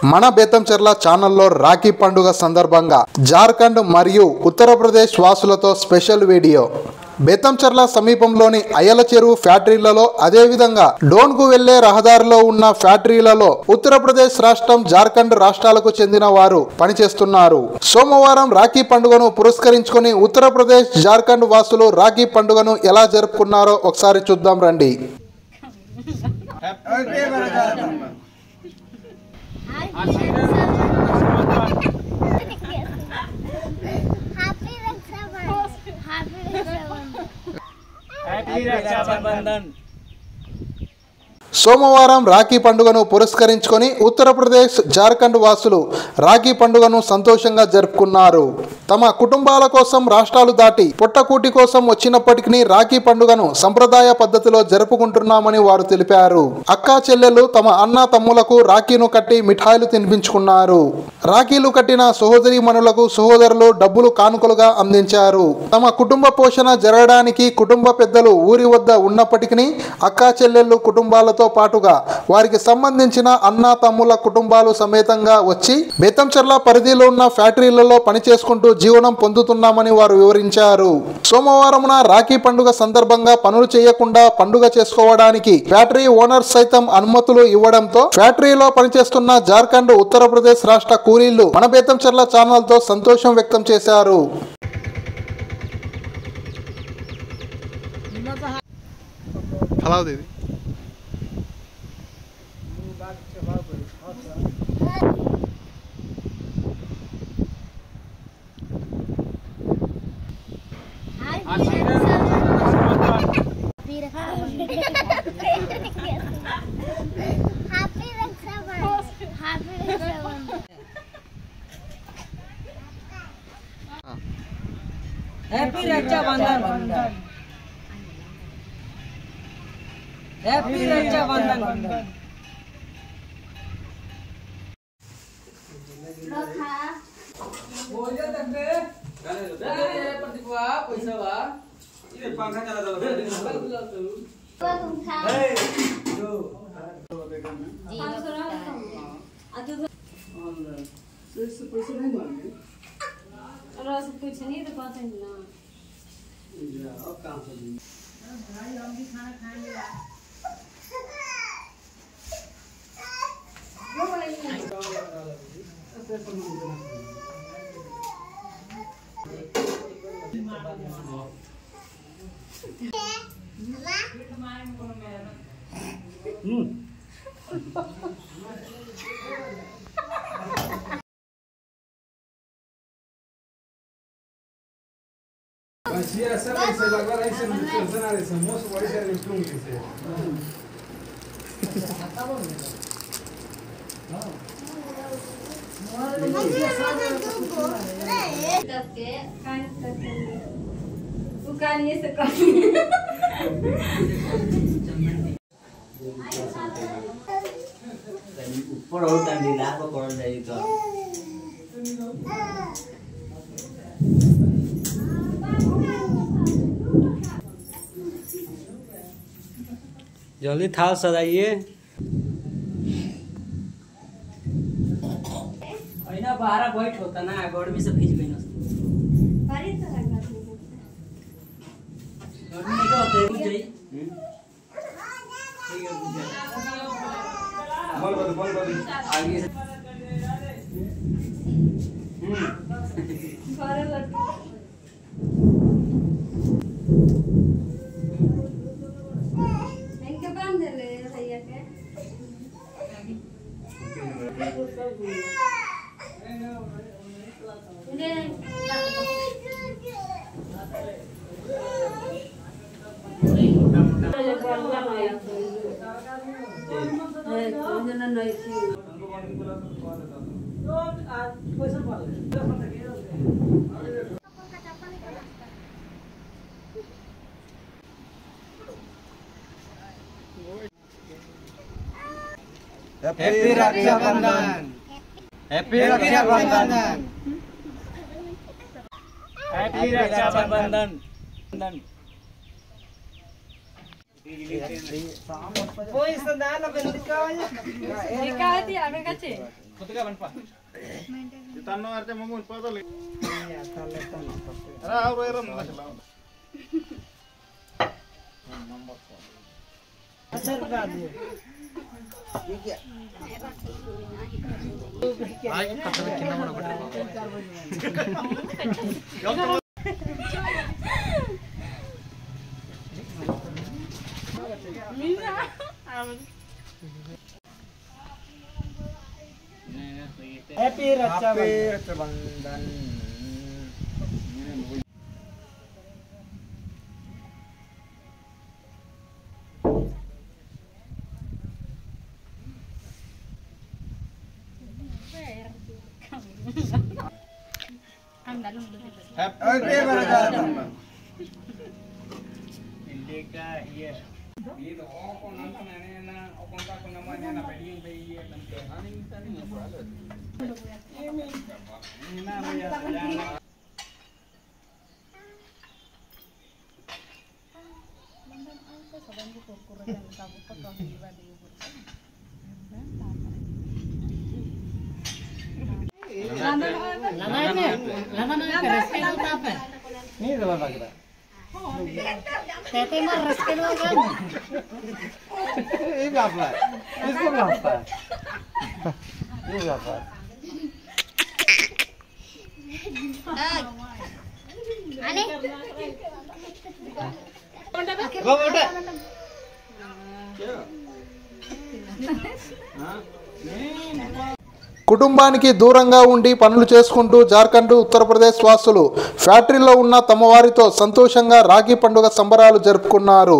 మన బేతంచెర్ల ఛానల్లో రాఖీ పండుగ సందర్భంగా జార్ఖండ్ మరియు ఉత్తరప్రదేశ్ వాసులతో స్పెషల్ వీడియో. బేతంచెర్ల సమీపంలోని అయ్యల చెరువు ఫ్యాక్టరీలలో అదేవిధంగా డోన్కు వెళ్లే రహదారిలో ఉన్న ఫ్యాక్టరీలలో ఉత్తరప్రదేశ్ రాష్ట్రం, జార్ఖండ్ రాష్ట్రాలకు చెందిన వారు పనిచేస్తున్నారు. సోమవారం రాఖీ పండుగను పురస్కరించుకొని ఉత్తరప్రదేశ్, జార్ఖండ్ వాసులు రాఖీ పండుగను ఎలా జరుపుకున్నారో ఒకసారి చూద్దాం రండి. సోమవారం రాఖీ పండుగను పురస్కరించుకొని ఉత్తరప్రదేశ్, జార్ఖండ్ వాసులు రాఖీ పండుగను సంతోషంగా జరుపుకున్నారు. తమ కుటుంబాల కోసం రాష్ట్రాలు దాటి పొట్టకూటి కోసం వచ్చినప్పటికీ రాఖీ పండుగను సంప్రదాయ పద్ధతిలో జరుపుకుంటున్నామని వారు తెలిపారు. అక్కా చెల్లెలు తమ అన్న తమ్ములకు రాఖీను కట్టి మిఠాయిలు తినిపించుకున్నారు. రాఖీలు కట్టిన సహోదరీమణులకు సహోదరులు డబ్బులు కానుకలుగా అందించారు. తమ కుటుంబ పోషణ జరగడానికి కుటుంబ పెద్దలు ఊరి వద్ద ఉన్నప్పటికీ అక్కా చెల్లెళ్ళు కుటుంబాలతో పాటుగా వారికి సంబంధించిన అన్న తమ్ముల కుటుంబాలు సమేతంగా వచ్చి బేతంచెర్ల పరిధిలో ఉన్న ఫ్యాక్టరీలలో పనిచేసుకుంటూ జీవనం పొందుతున్నామని వారు వివరించారు. సోమవారమున రాఖీ పండుగ సందర్భంగా పనులు చేయకుండా పండుగ చేసుకోవడానికి ఫ్యాక్టరీ ఓనర్స్ సైతం అనుమతులు ఇవ్వడంతో ఫ్యాక్టరీలో పనిచేస్తున్న జార్ఖండ్, ఉత్తరప్రదేశ్ రాష్ట్ర కూలీలు మన బేతంచెర్ల ఛానల్ తో సంతోషం వ్యక్తం చేశారు. Happy Rakshabandhan, happy Rakshabandhan. पैसा बा ये पंखा चला दो रस कुछ नहीं तो पास ना अब काम कर भाई हम भी खाना खाएंगे Mas se essa agora aí você não está usando esse almoço, agora já é um ऊपर होता नीला को पड़ जाएगा जल्दी थाल सजाइए। ना बाहर बैठ होता ना गर्मी से भीज गई ना गर्मी नहीं होते बुझ जाई ठीक है बुझ जाई बोल आगे बारे लग इनके बांध ले भैया के happy Rakshabandhan, happy Rakshabandhan, happy Rakshabandhan. Boy, sandala, bendicaw niya. Ikaw, di, ano kasi? Happy Rakshabandhan. Happy Rakshabandhan. इंडिका ये itu okon nonton enak okon tak namanya na peding bayi nanti ani tadi ngobrol ini namanya yang ini apa kita Tete mah resken kan. ini apa? Itu apa? Ini apa? Ani. Go udah. కుటుంబానికి దూరంగా ఉండి పనులు చేసుకుంటూ జార్ఖండ్ ఉత్తరప్రదేశ్ వాసులు ఫ్యాక్టరీలో ఉన్న తమ వారితో సంతోషంగా రాఖీ పండుగ సంబరాలు జరుపుకున్నారు.